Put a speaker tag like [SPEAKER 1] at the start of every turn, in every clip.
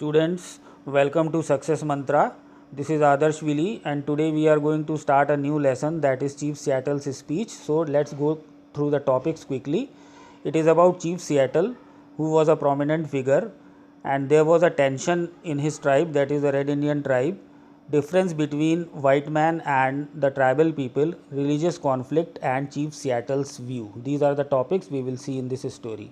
[SPEAKER 1] Students, welcome to Success Mantra. This is Adarsh Vili, and today we are going to start a new lesson, that is Chief Seattle's speech. So let's go through the topics quickly. It is about Chief Seattle, who was a prominent figure, and there was a tension in his tribe, that is the Red Indian tribe, difference between white man and the tribal people, religious conflict, and Chief Seattle's view. These are the topics we will see in this story.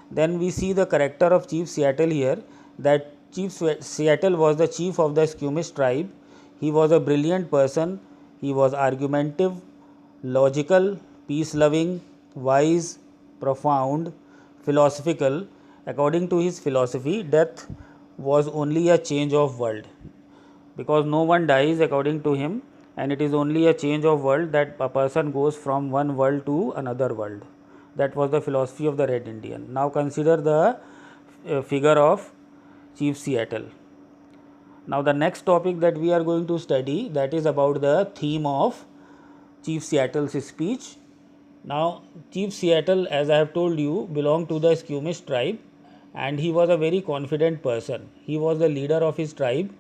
[SPEAKER 1] Then we see the character of Chief Seattle here, that Chief Seattle was the chief of the Squamish tribe. He was a brilliant person. He was argumentative, logical, peace loving, wise, profound, philosophical. According to his philosophy, death was only a change of world, because no one dies according to him, and it is only a change of world, that a person goes from one world to another world. That was the philosophy of the Red Indian. Now consider the figure of Chief Seattle. Now the next topic that we are going to study, that is about the theme of Chief Seattle's speech. Now Chief Seattle, as I have told you, belonged to the Squamish tribe, and he was a very confident person. He was the leader of his tribe,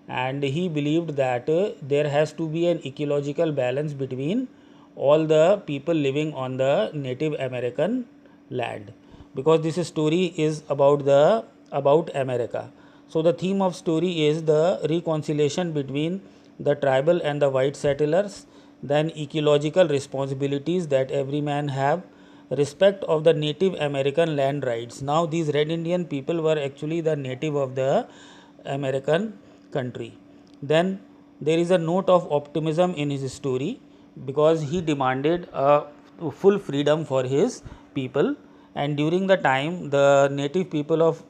[SPEAKER 1] and he believed that there has to be an ecological balance between all the people living on the Native American land, because this story is about America. So the theme of story is the reconciliation between the tribal and the white settlers, then ecological responsibilities that every man have, respect of the Native American land rights. Now these Red Indian people were actually the native of the American country. Then there is a note of optimism in his story, because he demanded a full freedom for his people, and during the time the native people of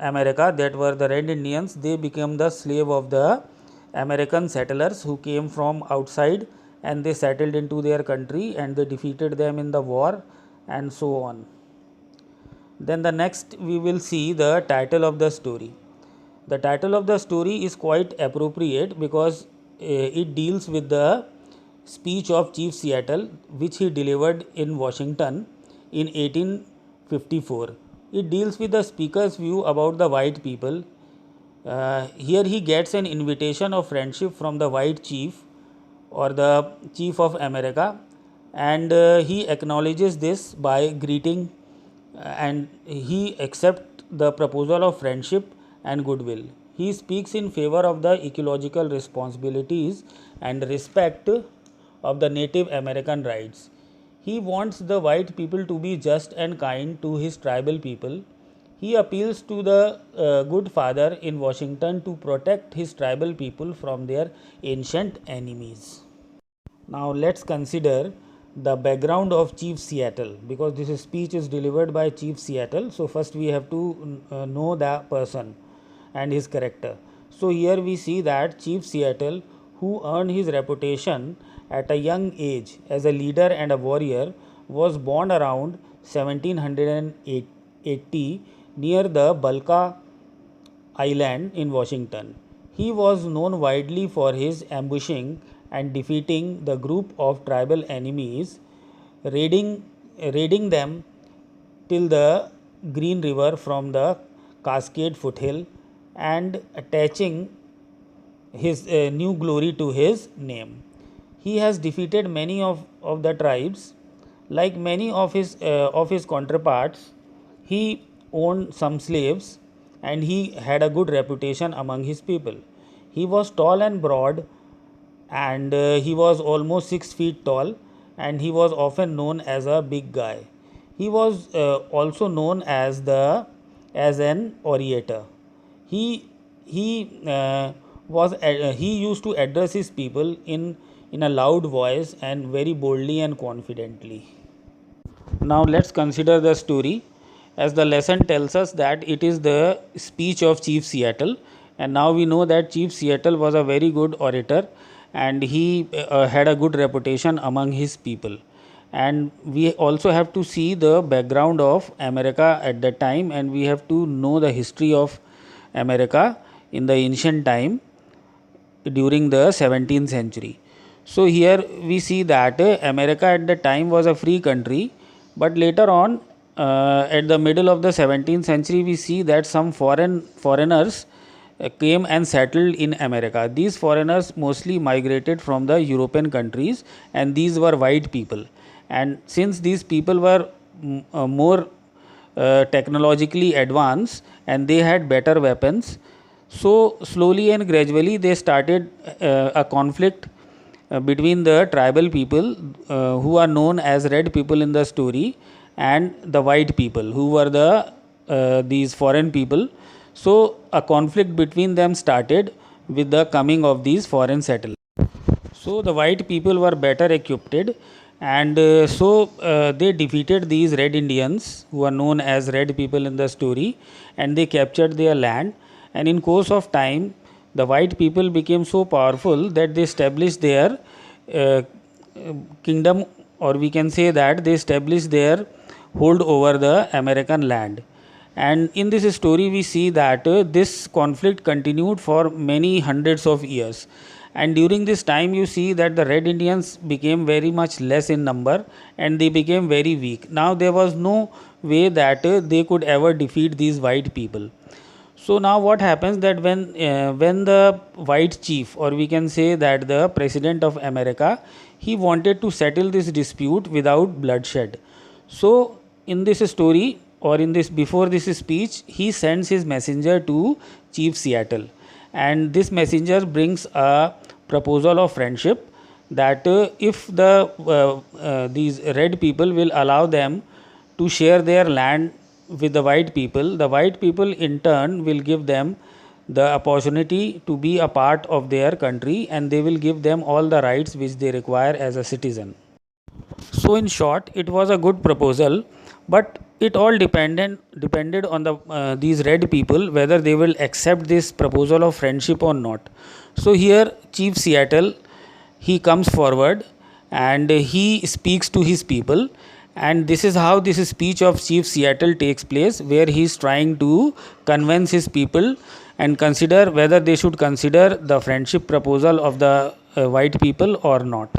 [SPEAKER 1] America, that were the Red Indians, they became the slave of the American settlers who came from outside, and they settled into their country and they defeated them in the war, and so on. Then the next we will see the title of the story. The title of the story is quite appropriate, because it deals with the speech of Chief Seattle, which he delivered in Washington in 1854. It deals with the speaker's view about the white people. Here he gets an invitation of friendship from the white chief, or the chief of America, and he acknowledges this by greeting, and he accepts the proposal of friendship and goodwill. He speaks in favor of the ecological responsibilities and respect of the Native American rights. He wants the white people to be just and kind to his tribal people. He appeals to the good father in Washington to protect his tribal people from their ancient enemies. Now let's consider the background of Chief Seattle, because this speech is delivered by Chief Seattle. So first we have to know the person and his character. So here we see that Chief Seattle, who earned his reputation at a young age as a leader and a warrior, was born around 1780 near the Bulka Island in Washington. He was known widely for his ambushing and defeating the group of tribal enemies, raiding them till the Green River from the Cascade foothill, and attaching his new glory to his name. He has defeated many of the tribes. Like many of his counterparts, he owned some slaves, and he had a good reputation among his people. He was tall and broad, and he was almost 6 feet tall, and he was often known as a big guy. He was also known as an orator. He used to address his people in a loud voice and very boldly and confidently. Now let's consider the story, as the lesson tells us that it is the speech of Chief Seattle, and now we know that Chief Seattle was a very good orator, and he had a good reputation among his people. And we also have to see the background of America at that time, and we have to know the history of America in the ancient time during the 17th century. So here we see that America at the time was a free country, but later on at the middle of the 17th century, we see that some foreigners came and settled in America. These foreigners mostly migrated from the European countries, and these were white people. And since these people were more technologically advanced and they had better weapons, so slowly and gradually they started a conflict between the tribal people who are known as red people in the story and the white people who were these foreign people. So a conflict between them started with the coming of these foreign settlers. So the white people were better equipped, and they defeated these red Indians who are known as red people in the story, and they captured their land. And in course of time, the white people became so powerful that they established their kingdom, or we can say that they established their hold over the American land. And in this story, we see that this conflict continued for many hundreds of years. And during this time, you see that the red Indians became very much less in number and they became very weak. Now, there was no way that they could ever defeat these white people. So now what happens that when the white chief, or we can say that the president of America, he wanted to settle this dispute without bloodshed. So in this story, or in this before this speech, he sends his messenger to Chief Seattle, and this messenger brings a proposal of friendship that if these red people will allow them to share their land with the white people in turn will give them the opportunity to be a part of their country, and they will give them all the rights which they require as a citizen. So in short, it was a good proposal, but it all depended on these red people whether they will accept this proposal of friendship or not. So here Chief Seattle, he comes forward and he speaks to his people, and this is how this speech of Chief Seattle takes place, where he is trying to convince his people and consider whether they should consider the friendship proposal of the white people or not,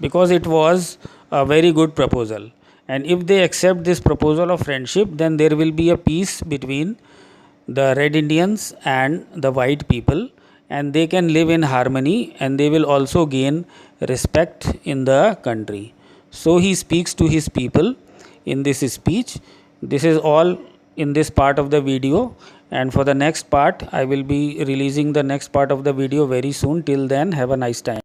[SPEAKER 1] because it was a very good proposal. And if they accept this proposal of friendship, then there will be a peace between the red Indians and the white people, and they can live in harmony, and they will also gain respect in the country. So he speaks to his people in this speech. This is all in this part of the video, and for the next part I will be releasing the next part of the video very soon. Till then, have a nice time.